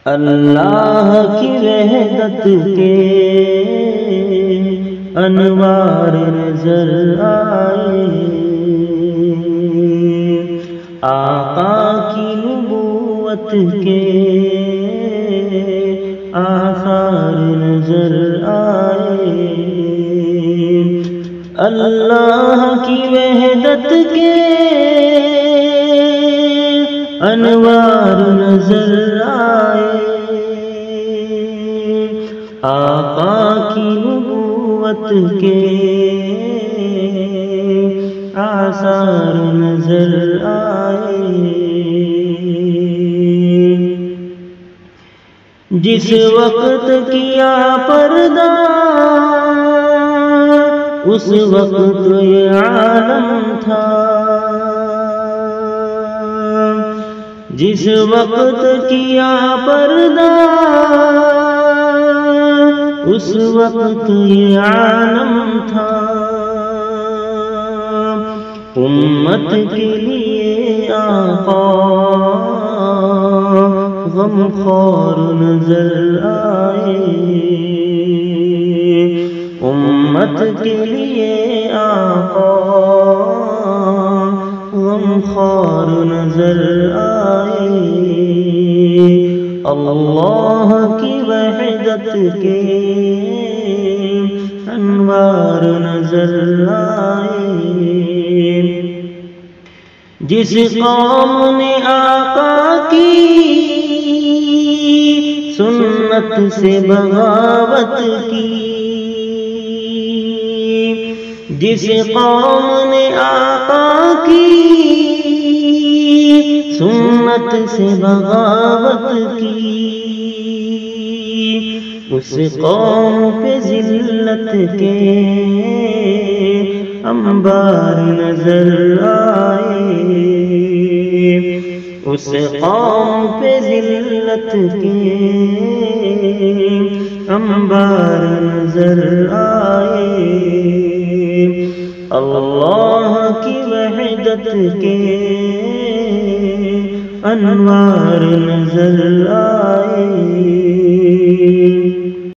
اللہ کی وحدت کے انوار نظر آئے، آقا کی نبوت کے آثار نظر آئے، اللہ کی وحدت کے انوار نظر آئے، آقا کی نبوت کے آثار نظر آئے۔ جس وقت کیا پردہ اس وقت یہ عالم تھا، جس وقت کیا پردہ اس وقت یہ عالم تھا، امت کے لیے آقا غمخوار نظر آئے، امت کے لیے آقا غمخوار نظر آئے، اللہ کی وحدت کے انوار نظر آئے۔ جس قوم نے آقا کی سنت سے بغاوت کی، جس قوم نے آقا کی سنت سے بغاوت کی، اس قوم پہ ذلت کے انبار نظر آئے، اس قوم پہ ذلت کے انبار نظر آئے، اللہ کی وحدت کے انوار نظر آئے۔